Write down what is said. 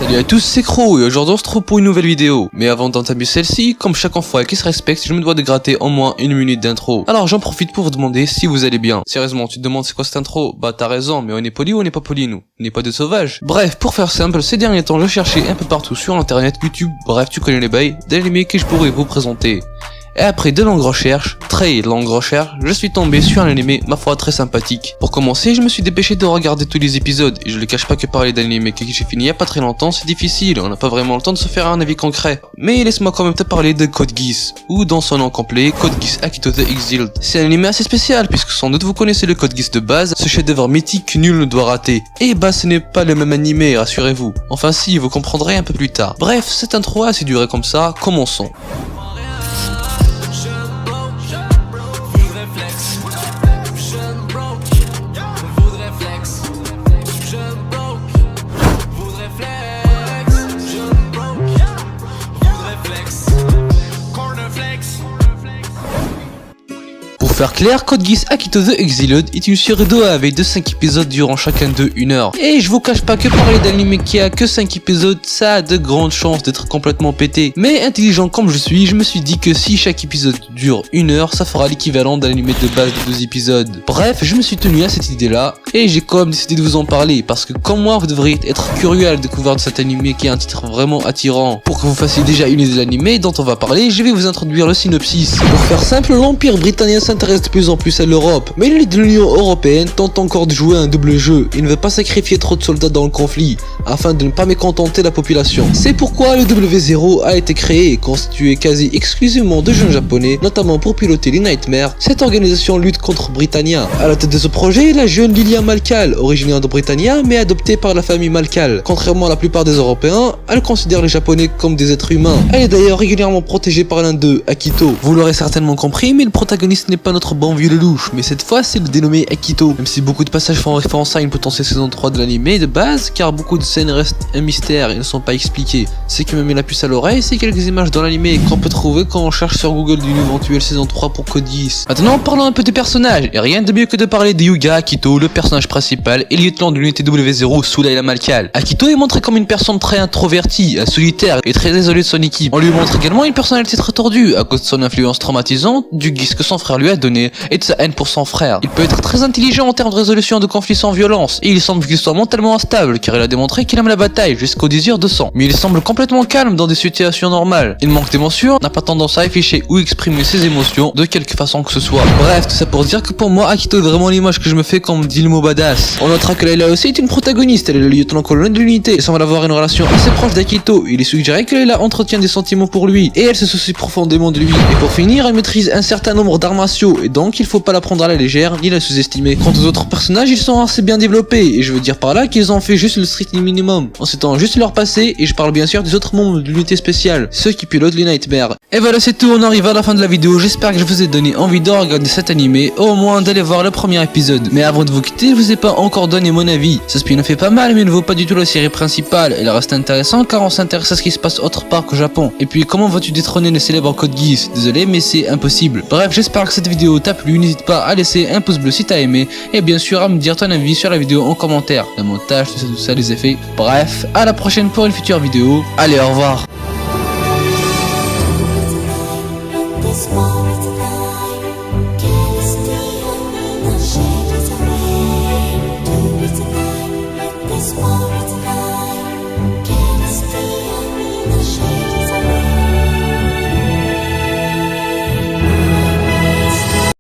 Salut à tous, c'est Crow et aujourd'hui on se retrouve pour une nouvelle vidéo. Mais avant d'entamer celle-ci, comme chaque enfoiré qui se respecte, je me dois de gratter au moins une minute d'intro. Alors j'en profite pour vous demander si vous allez bien. Sérieusement, tu te demandes c'est quoi cette intro? Bah t'as raison, mais on est poli ou on n'est pas poli nous? On n'est pas des sauvages. Bref, pour faire simple, ces derniers temps je cherchais un peu partout sur internet, YouTube, bref tu connais les bails, d'animés que je pourrais vous présenter. Et après de longues recherches, très longues recherches, je suis tombé sur un animé ma foi très sympathique. Pour commencer, je me suis dépêché de regarder tous les épisodes, et je le cache pas que parler d'animé que j'ai fini il y a pas très longtemps, c'est difficile, on n'a pas vraiment le temps de se faire un avis concret. Mais laisse-moi quand même te parler de Code Geass, ou dans son nom complet, Code Geass Akito the Exiled. C'est un animé assez spécial, puisque sans doute vous connaissez le Code Geass de base, ce chef-d'œuvre mythique que nul ne doit rater. Et bah ce n'est pas le même animé, rassurez-vous. Enfin si, vous comprendrez un peu plus tard. Bref, cette intro a assez duré comme ça, commençons. Pour faire clair, Code Geass Akito the Exiled est une série d'OAV de 5 épisodes durant chacun de 1 heure. Et je vous cache pas que parler d'anime qui a que 5 épisodes, ça a de grandes chances d'être complètement pété. Mais intelligent comme je suis, je me suis dit que si chaque épisode dure 1 heure, ça fera l'équivalent d'un anime de base de 2 épisodes. Bref, je me suis tenu à cette idée là, et j'ai quand même décidé de vous en parler, parce que comme moi vous devriez être curieux à la découverte de cet anime qui a un titre vraiment attirant. Pour que vous fassiez déjà une idée de l'anime dont on va parler, je vais vous introduire le synopsis. Pour faire simple, l'Empire britannique s'intéresse de plus en plus à l'Europe, mais l'élite de l'Union Européenne tente encore de jouer un double jeu et ne veut pas sacrifier trop de soldats dans le conflit, afin de ne pas mécontenter la population. C'est pourquoi le W0 a été créé et constitué quasi exclusivement de jeunes japonais, notamment pour piloter les Nightmares. Cette organisation lutte contre Britannia. À la tête de ce projet, la jeune Lilia Malkal, originaire de Britannia mais adoptée par la famille Malkal. Contrairement à la plupart des Européens, elle considère les Japonais comme des êtres humains. Elle est d'ailleurs régulièrement protégée par l'un d'eux, Akito. Vous l'aurez certainement compris, mais le protagoniste n'est pas notre bon vieux Lelouch, mais cette fois c'est le dénommé Akito. Même si beaucoup de passages font référence à une potentielle saison 3 de l'anime de base, car beaucoup de scènes restent un mystère et ne sont pas expliquées. Ce qui me met la puce à l'oreille, c'est quelques images dans l'anime qu'on peut trouver quand on cherche sur Google d'une éventuelle saison 3 pour Code Geass. Maintenant parlons un peu des personnages, et rien de mieux que de parler de Yuga Akito, le personnage principal et lieutenant de l'unité W0 sous Layla Malkal. Akito est montré comme une personne très introvertie, solitaire et très isolée de son équipe. On lui montre également une personnalité très tordue à cause de son influence traumatisante, du Geass que son frère lui a donné et de sa haine pour son frère. Il peut être très intelligent en termes de résolution de conflits sans violence, et il semble qu'il soit mentalement instable car il a démontré qu'il aime la bataille jusqu'au désir de sang. Mais il semble complètement calme dans des situations normales. Il manque d'émotions, n'a pas tendance à afficher ou exprimer ses émotions de quelque façon que ce soit. Bref, tout ça pour dire que pour moi Akito est vraiment l'image que je me fais quand on me dit le mot badass. On notera que Layla aussi est une protagoniste, elle est le lieutenant-colonel de l'unité et semble avoir une relation assez proche d'Akito. Il est suggéré que Layla entretient des sentiments pour lui et elle se soucie profondément de lui. Et pour finir, elle maîtrise un certain nombre d'arts martiaux et donc il faut pas la prendre à la légère ni la sous-estimer. Quant aux autres personnages, ils sont assez bien développés et je veux dire par là qu'ils ont fait juste le strict minimum en citant juste leur passé, et je parle bien sûr des autres membres de l'unité spéciale, ceux qui pilotent les Nightmares. Et voilà, c'est tout, on arrive à la fin de la vidéo. J'espère que je vous ai donné envie de regarder cet animé, au moins d'aller voir le premier épisode. Mais avant de vous quitter, je vous ai pas encore donné mon avis. Ce spin-off fait pas mal, mais ne vaut pas du tout la série principale. Elle reste intéressante car on s'intéresse à ce qui se passe autre part qu'au Japon. Et puis comment vas-tu détrôner le célèbre Code Geass? Désolé, mais c'est impossible. Bref, j'espère que cette vidéo t'a plu. N'hésite pas à laisser un pouce bleu si t'as aimé, et bien sûr à me dire ton avis sur la vidéo en commentaire, le montage, tout ça, les effets. Bref, à la prochaine pour une future vidéo. Allez, au revoir.